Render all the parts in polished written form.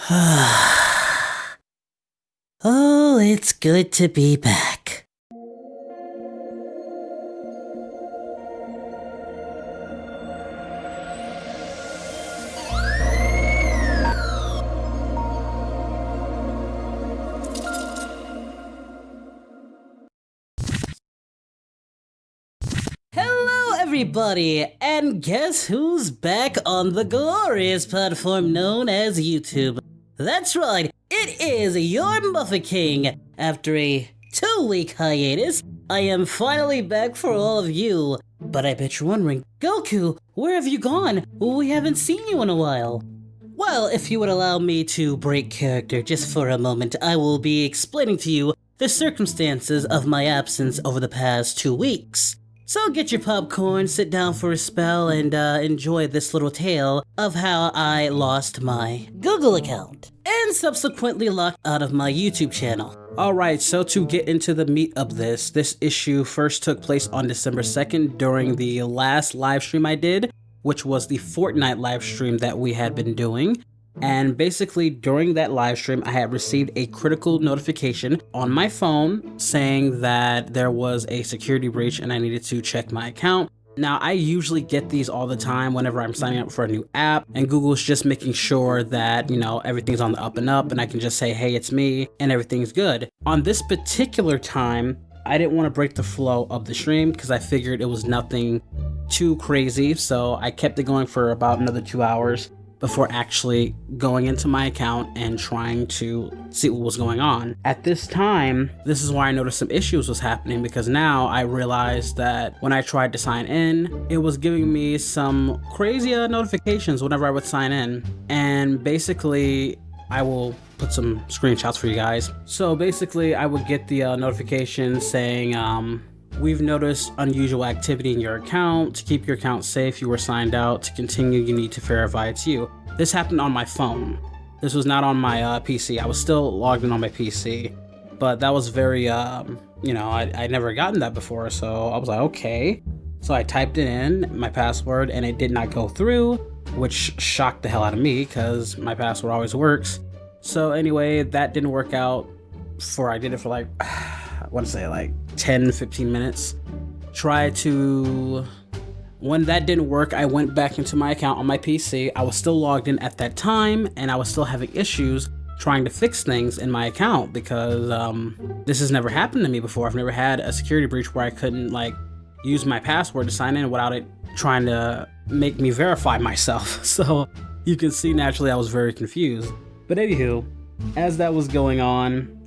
Oh, it's good to be back. Hello, everybody, and guess who's back on the glorious platform known as YouTube? That's right, it is your Muffin King. After a 2-week hiatus, I am finally back for all of you. But I bet you're wondering, Goku, where have you gone? We haven't seen you in a while. Well, if you would allow me to break character just for a moment, I will be explaining to you the circumstances of my absence over the past 2 weeks. So get your popcorn, sit down for a spell, and enjoy this little tale of how I lost my Google account and subsequently locked out of my YouTube channel. Alright, so to get into the meat of this issue first took place on December 2nd during the last live stream I did, which was the Fortnite live stream that we had been doing. And basically during that live stream, I had received a critical notification on my phone saying that there was a security breach and I needed to check my account. Now, I usually get these all the time whenever I'm signing up for a new app, and Google's just making sure that, everything's on the up and up, and I can just say, hey, it's me, and everything's good. On this particular time, I didn't want to break the flow of the stream because I figured it was nothing too crazy, so I kept it going for about another 2 hours before actually going into my account and trying to see what was going on. At this time, this is why I noticed some issues was happening, because now I realized that when I tried to sign in, it was giving me some crazy notifications whenever I would sign in. And basically, I will put some screenshots for you guys. So basically, I would get the notification saying, we've noticed unusual activity in your account. To keep your account safe, you were signed out. To continue, you need to verify it's you. This happened on my phone. This was not on my PC. I was still logged in on my PC, but that was very, I'd never gotten that before, so I was like, okay. So I typed it in, my password, and it did not go through, which shocked the hell out of me because my password always works. So anyway, that didn't work out I did it for like, I want to say like 10-15 minutes. When that didn't work, I went back into my account on my PC. I was still logged in at that time, and I was still having issues trying to fix things in my account because this has never happened to me before. I've never had a security breach where I couldn't use my password to sign in without it trying to make me verify myself. So you can see naturally I was very confused. But anywho, as that was going on,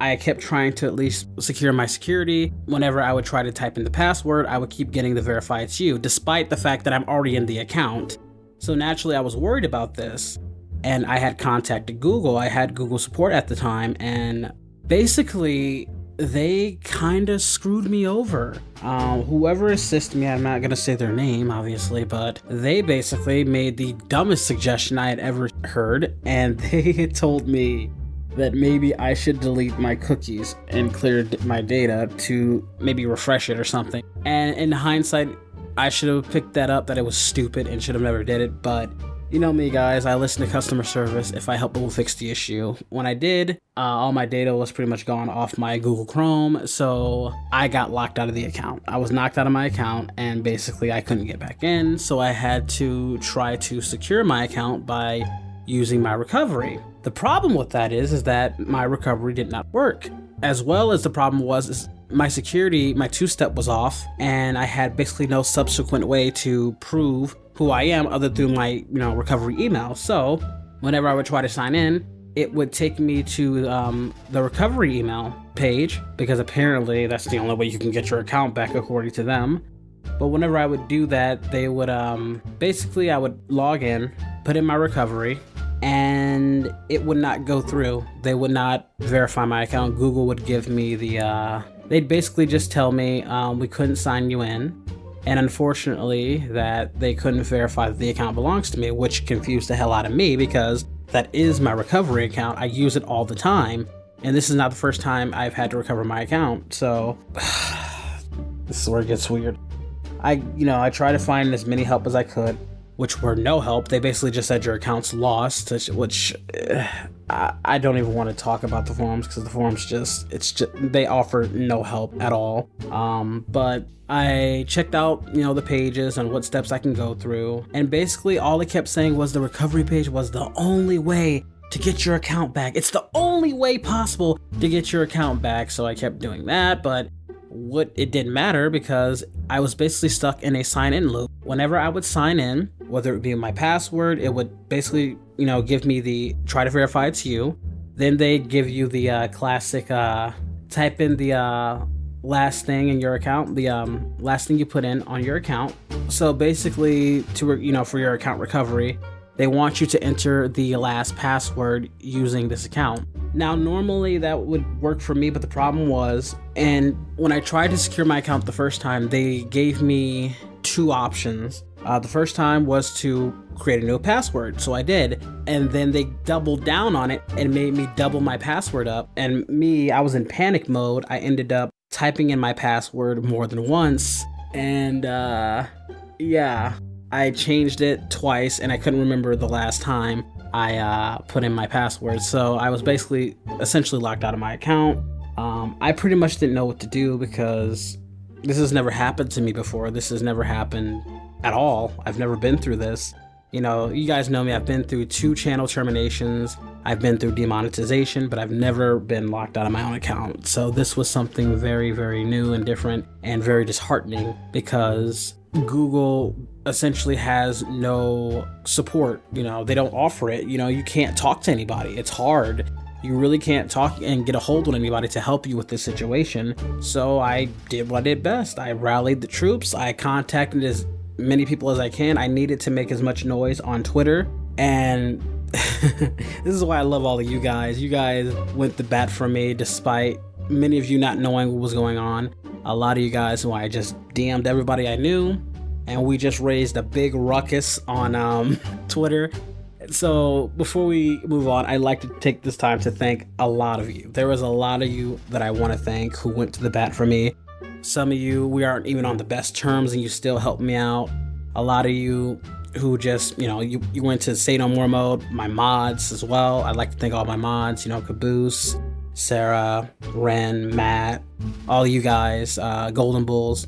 I kept trying to at least secure my security. Whenever I would try to type in the password, I would keep getting the verify it's you, despite the fact that I'm already in the account. So naturally, I was worried about this, and I had contacted Google. I had Google support at the time, and basically, they kind of screwed me over. Whoever assisted me, I'm not gonna say their name, obviously, but they basically made the dumbest suggestion I had ever heard, and they had told me that maybe I should delete my cookies and clear my data to maybe refresh it or something. And in hindsight, I should have picked that up, that it was stupid and should have never did it, but you know me, guys, I listen to customer service. If I help, it will fix the issue. When I did, all my data was pretty much gone off my Google Chrome, so I got locked out of the account. I was knocked out of my account, and basically I couldn't get back in, so I had to try to secure my account by using my recovery. The problem with that is that my recovery did not work. As well as the problem was my security, my 2-step was off, and I had basically no subsequent way to prove who I am other through my recovery email. So whenever I would try to sign in, it would take me to the recovery email page, because apparently that's the only way you can get your account back according to them. But whenever I would do that, they would basically I would log in, put in my recovery, and it would not go through. They would not verify my account. Google would give me they'd basically just tell me we couldn't sign you in. And unfortunately, that they couldn't verify that the account belongs to me, which confused the hell out of me because that is my recovery account. I use it all the time. And this is not the first time I've had to recover my account. So this is where it gets weird. I try to find as many help as I could. which were no help. They basically just said your account's lost, which I don't even want to talk about the forums, because the forums they offer no help at all. But I checked out, the pages and what steps I can go through, and basically all it kept saying was the recovery page was the only way to get your account back. It's the only way possible to get your account back. So I kept doing that, but it didn't matter, because I was basically stuck in a sign-in loop. Whenever I would sign in, whether it be my password, it would basically, give me the try to verify it's you. Then they give you the classic type in the last thing in your account, the last thing you put in on your account. So basically, for your account recovery, they want you to enter the last password using this account. Now, normally that would work for me, but the problem was, and when I tried to secure my account the first time, they gave me two options. The first time was to create a new password, so I did, and then they doubled down on it and made me double my password up. And I was in panic mode. I ended up typing in my password more than once, and I changed it twice, and I couldn't remember the last time I put in my password. So I was essentially locked out of my account. I pretty much didn't know what to do, because this has never happened to me before. This has never happened at all. I've never been through this. You guys know me. I've been through 2 channel terminations. I've been through demonetization, but I've never been locked out of my own account. So this was something very, very new and different and very disheartening, because Google essentially has no support. They don't offer it. You can't talk to anybody. It's hard. You really can't talk and get a hold on anybody to help you with this situation. So I did what I did best. I rallied the troops. I contacted as many people as I can. I needed to make as much noise on Twitter. And this is why I love all of you guys. You guys went to bat for me, despite many of you not knowing what was going on. A lot of you guys who I just DM'd everybody I knew, and we just raised a big ruckus on Twitter. So before we move on, I'd like to take this time to thank a lot of you. There was a lot of you that I want to thank who went to the bat for me. Some of you, we aren't even on the best terms, and you still helped me out. A lot of you who just, you went to Say No More mode. My mods as well. I'd like to thank all my mods, Caboose, Sarah, Ren, Matt, all you guys, Golden Bulls,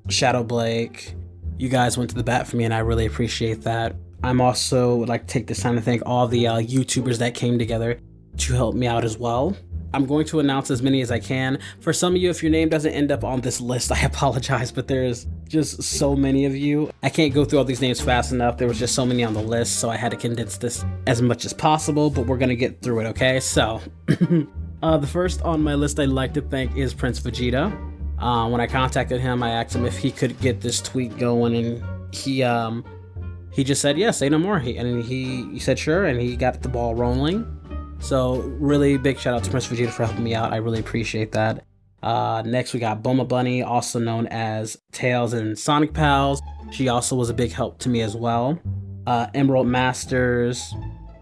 Shadow Blake. You guys went to the bat for me, and I really appreciate that. I'm also would like to take this time to thank all the YouTubers that came together to help me out as well. I'm going to announce as many as I can. For some of you, if your name doesn't end up on this list, I apologize, but there's just so many of you. I can't go through all these names fast enough. There was just so many on the list, so I had to condense this as much as possible, but we're gonna get through it, okay? So, the first on my list I'd like to thank is Prince Vegeta. When I contacted him, I asked him if he could get this tweet going, and he just said, yeah, say no more. He said sure, and he got the ball rolling. So really big shout out to Prince Vegeta for helping me out. I really appreciate that. Next we got Boma Bunny, also known as Tails and Sonic Pals. She also was a big help to me as well. Emerald Masters,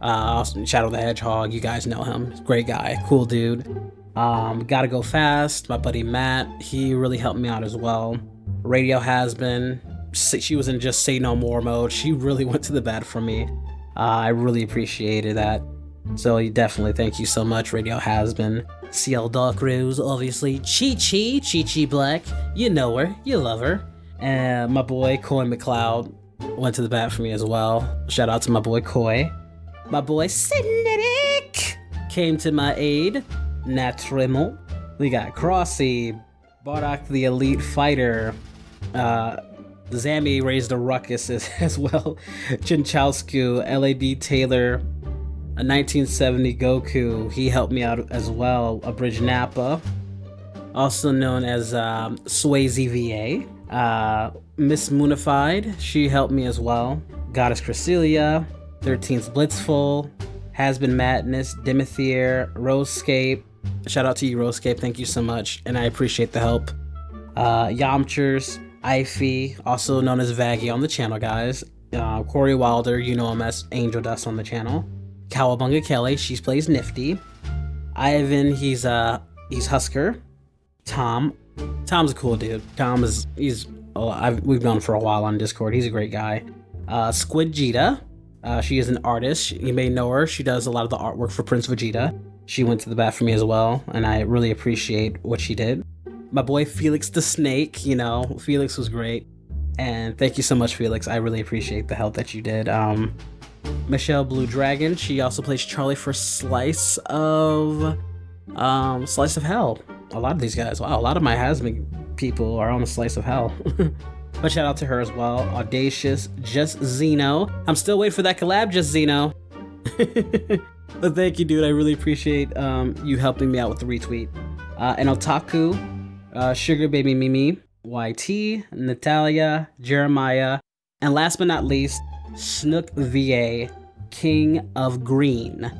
Shadow the Hedgehog, you guys know him. Great guy, cool dude. Gotta Go Fast, my buddy Matt, he really helped me out as well. Radio Hazbin, she was in just Say No More mode. She really went to the bat for me. I really appreciated that. So definitely thank you so much, Radio Hazbin. CL Dark Rose, obviously. Chi Black, you know her, you love her. And my boy Coy McLeod went to the bat for me as well. Shout out to my boy Coy. My boy Synetic came to my aid. Natrimo. We got Crossy, Bardock the Elite Fighter, Zammy raised a ruckus as well. Chinchausku, LAB Taylor, a 1970 Goku, he helped me out as well. Abridged Nappa, also known as Swayze VA. Miss Moonified, she helped me as well. Goddess Cresselia, 13th Blitzful, Hazbin Madness, Dimithier, Rosescape. Shout out to you, Rosescape, thank you so much, and I appreciate the help. Yamchers, Ify, also known as Vaggy on the channel, guys. Corey Wilder, you know him as Angel Dust on the channel. Cowabunga Kelly, she plays Nifty. Ivan, he's Husker. Tom's a cool dude. We've known him for a while on Discord. He's a great guy. Squid Jita. She is an artist. You may know her. She does a lot of the artwork for Prince Vegeta. She went to the bat for me as well, and I really appreciate what she did. My boy Felix the Snake, Felix was great. And thank you so much, Felix. I really appreciate the help that you did. Michelle Blue Dragon, she also plays Charlie for Slice of Hell. A lot of these guys, wow, a lot of my Hazbin people are on the Slice of Hell. But shout out to her as well. Audacious, Just Zeno. I'm still waiting for that collab, Just Zeno. But thank you, dude. I really appreciate you helping me out with the retweet. And Otaku, Sugar Baby Mimi, YT, Natalia, Jeremiah, and last but not least, Snook VA, King of Green.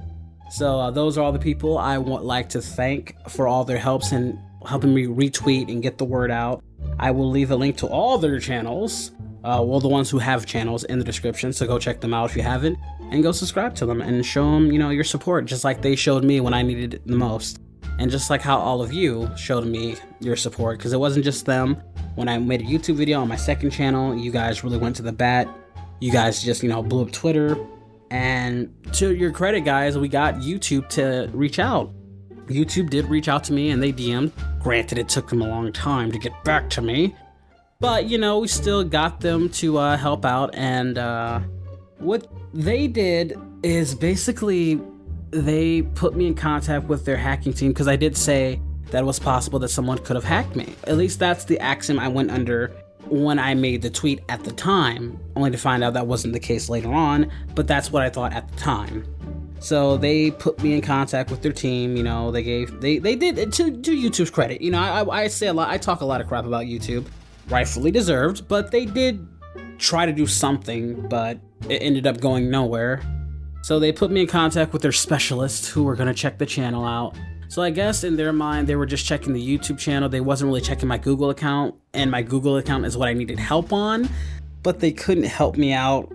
So those are all the people I would like to thank for all their helps in helping me retweet and get the word out. I will leave a link to all their channels, the ones who have channels, in the description, so go check them out if you haven't, and go subscribe to them and show them, your support, just like they showed me when I needed it the most. And just like how all of you showed me your support, because it wasn't just them. When I made a YouTube video on my second channel, you guys really went to the bat. You guys just, blew up Twitter. And to your credit, guys, we got YouTube to reach out. YouTube did reach out to me and they DM'd. Granted, it took them a long time to get back to me. But, we still got them to help out. And what they did is basically they put me in contact with their hacking team, because I did say that it was possible that someone could have hacked me. At least that's the axiom I went under when I made the tweet at the time, only to find out that wasn't the case later on, but that's what I thought at the time. So they put me in contact with their team, they did, to YouTube's credit, I say a lot, I talk a lot of crap about YouTube, rightfully deserved, but they did try to do something, but it ended up going nowhere. So they put me in contact with their specialists who were gonna check the channel out. So I guess in their mind, they were just checking the YouTube channel. They wasn't really checking my Google account, and my Google account is what I needed help on, but they couldn't help me out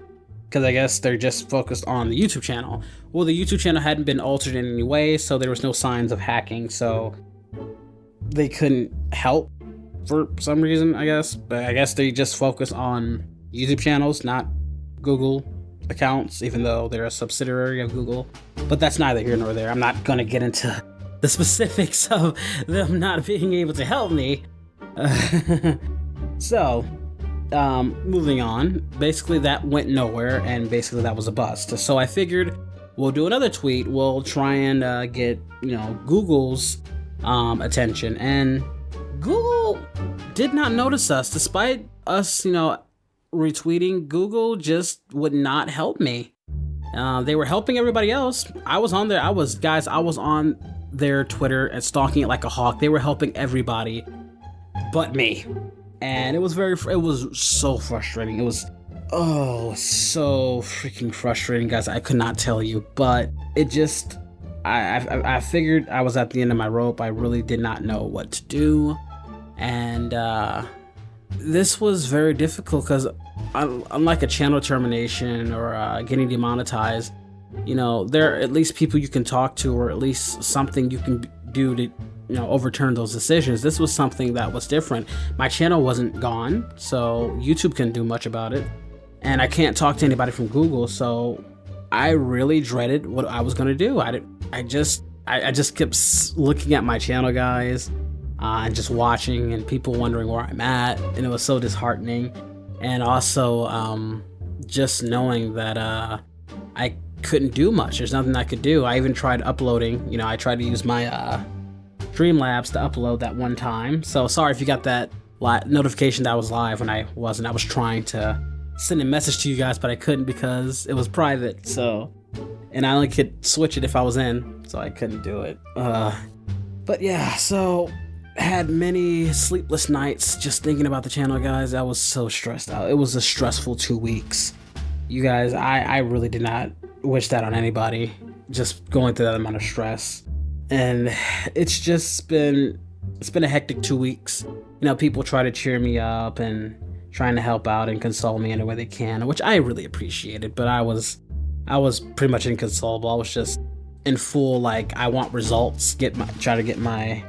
because I guess they're just focused on the YouTube channel. Well, the YouTube channel hadn't been altered in any way, so there was no signs of hacking, so they couldn't help for some reason, I guess. But I guess they just focus on YouTube channels, not Google accounts, even though they're a subsidiary of Google. But that's neither here nor there. I'm not gonna get into the specifics of them not being able to help me. So, moving on. Basically, that went nowhere, and basically that was a bust. So I figured we'll do another tweet. We'll try and get, Google's attention. And Google did not notice us, despite us, retweeting. Google just would not help me. They were helping everybody else. I was on there. I was on their Twitter and stalking it like a hawk. They were helping everybody but me. And it was so frustrating. It was, so freaking frustrating, guys. I could not tell you, but it just, I figured I was at the end of my rope. I really did not know what to do. And, this was very difficult because unlike a channel termination or getting demonetized, there are at least people you can talk to, or at least something you can do to, overturn those decisions. This was something that was different. My channel wasn't gone, so YouTube couldn't do much about it. And I can't talk to anybody from Google, so I really dreaded what I was going to do. I just kept looking at my channel, guys. And just watching and people wondering where I'm at, and it was so disheartening. And also just knowing that I couldn't do much. There's nothing I could do. I even tried uploading, I tried to use my Streamlabs to upload that one time. So sorry if you got that notification that I was live when I wasn't. I was trying to send a message to you guys, but I couldn't because it was private. So, and I only could switch it if I was in, so I couldn't do it. But yeah, so had many sleepless nights just thinking about the channel, guys. I was so stressed out. It was a stressful 2 weeks. You guys, I really did not wish that on anybody, just going through that amount of stress. And it's been a hectic 2 weeks. People try to cheer me up and trying to help out and console me any way they can, which I really appreciated, but I was pretty much inconsolable. I was just in full, I want results, try to get my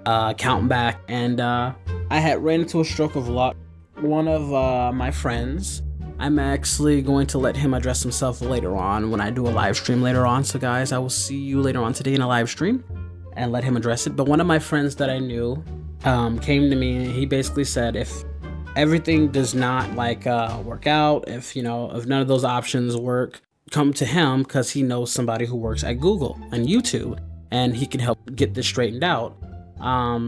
account back. And I had ran into a stroke of luck. One of my friends I'm actually going to let him address himself later on when I do a live stream later on. So guys, I will see you later on today in a live stream and let him address it. But one of my friends that I knew came to me and he basically said if everything does not work out, if none of those options work, come to him because he knows somebody who works at Google and YouTube and he can help get this straightened out.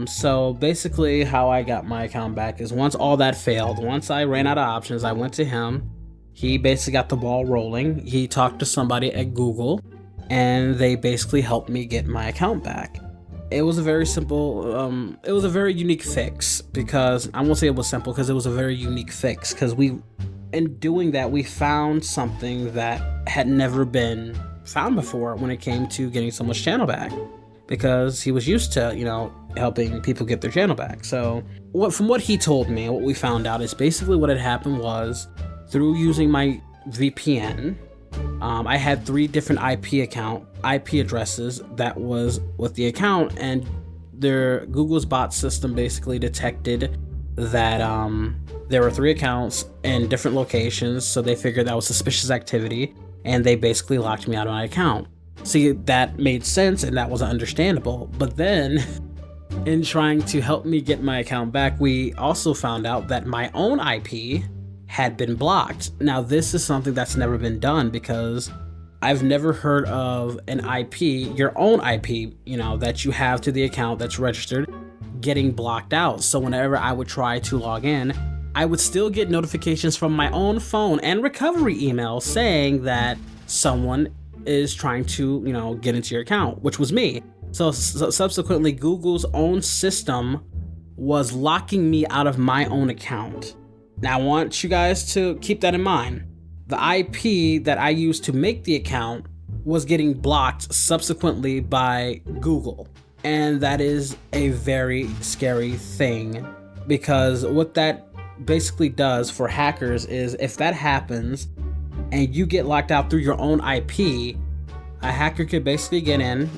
So basically how I got my account back is once all that failed, once I ran out of options, I went to him. He basically got the ball rolling. He talked to somebody at Google and they basically helped me get my account back. It was a very simple, it was a very unique fix because I won't say it was simple because it was a very unique fix because in doing that, we found something that had never been found before when it came to getting someone's channel back. Because he was used to, helping people get their channel back. So from what he told me, what we found out is basically what had happened was through using my VPN, I had 3 different IP addresses that was with the account, and Google's bot system basically detected that there were 3 accounts in different locations. So they figured that was suspicious activity and they basically locked me out of my account. See, that made sense and that was understandable. But then in trying to help me get my account back, we also found out that my own IP had been blocked. Now, this is something that's never been done because I've never heard of an IP, your own IP, that you have to the account that's registered, getting blocked out. So whenever I would try to log in, I would still get notifications from my own phone and recovery email saying that someone is trying to, get into your account, which was me. So subsequently, Google's own system was locking me out of my own account. Now, I want you guys to keep that in mind. The IP that I used to make the account was getting blocked subsequently by Google. And that is a very scary thing because what that basically does for hackers is if that happens, and you get locked out through your own IP, a hacker could basically get in,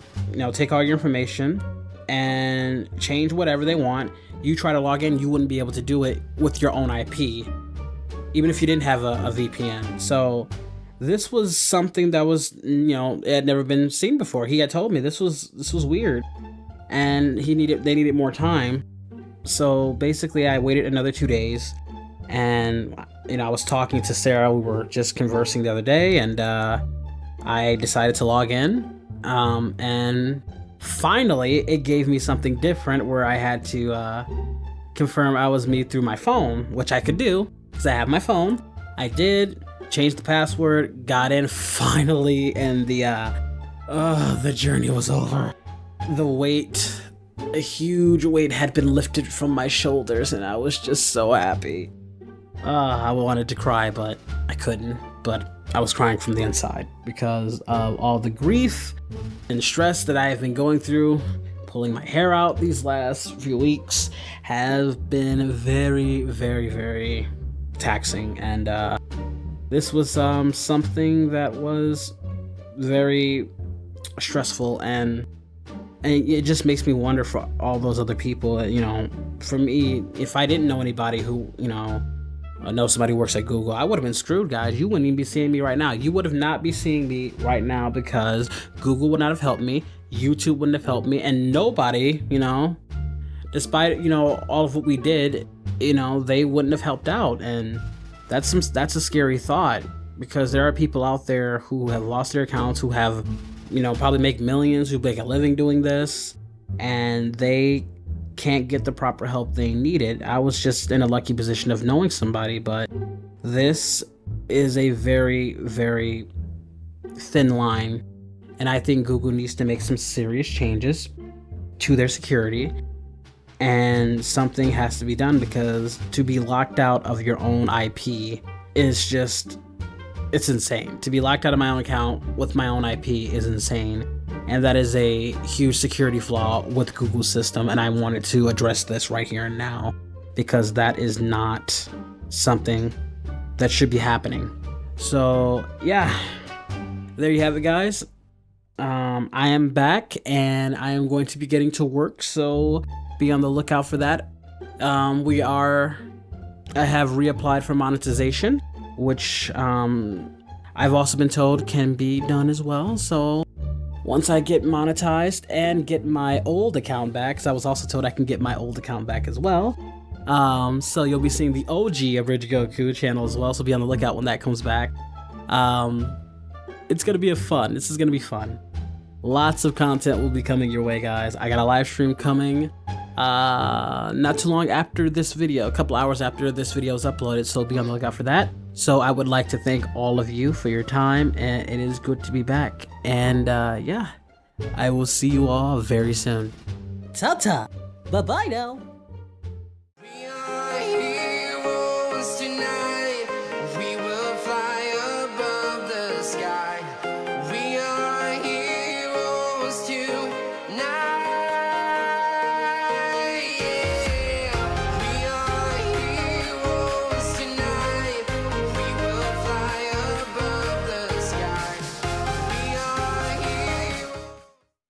take all your information and change whatever they want. You try to log in, you wouldn't be able to do it with your own IP, even if you didn't have a VPN. So this was something that was, it had never been seen before. He had told me this was weird and they needed more time. So basically I waited another 2 days and I was talking to Sarah. We were just conversing the other day, and I decided to log in. And finally, it gave me something different where I had to confirm I was me through my phone, which I could do because I have my phone. I did, changed the password, got in finally, and the journey was over. A huge weight had been lifted from my shoulders, and I was just so happy. I wanted to cry, but I couldn't. But I was crying from the inside because of all the grief and stress that I have been going through. Pulling my hair out these last few weeks have been very, very, very taxing. And this was something that was very stressful, and it just makes me wonder for all those other people. For me, if I didn't know anybody who, I know somebody who works at Google, I would have been screwed, guys. You wouldn't even be seeing me right now. You would have not be seeing me right now because Google would not have helped me. YouTube wouldn't have helped me. And nobody, despite, all of what we did, they wouldn't have helped out. And that's a scary thought because there are people out there who have lost their accounts, who have, probably make millions, who make a living doing this, and they can't get the proper help they needed. I was just in a lucky position of knowing somebody, but this is a very, very thin line, and I think Google needs to make some serious changes to their security, and something has to be done because to be locked out of your own IP is just, it's insane. To be locked out of my own account with my own IP is insane. And that is a huge security flaw with Google's system, and I wanted to address this right here and now because that is not something that should be happening. So yeah, there you have it, guys. I am back and I am going to be getting to work, so be on the lookout for that. I have reapplied for monetization, which I've also been told can be done as well. So once I get monetized and get my old account back, because I was also told I can get my old account back as well. So you'll be seeing the OG Abridgedgoku channel as well, so be on the lookout when that comes back. It's gonna be fun. This is gonna be fun. Lots of content will be coming your way, guys. I got a live stream coming not too long after this video, a couple hours after this video is uploaded, so be on the lookout for that. So I would like to thank all of you for your time, and it is good to be back. And yeah, I will see you all very soon. Ta-ta. Bye-bye now.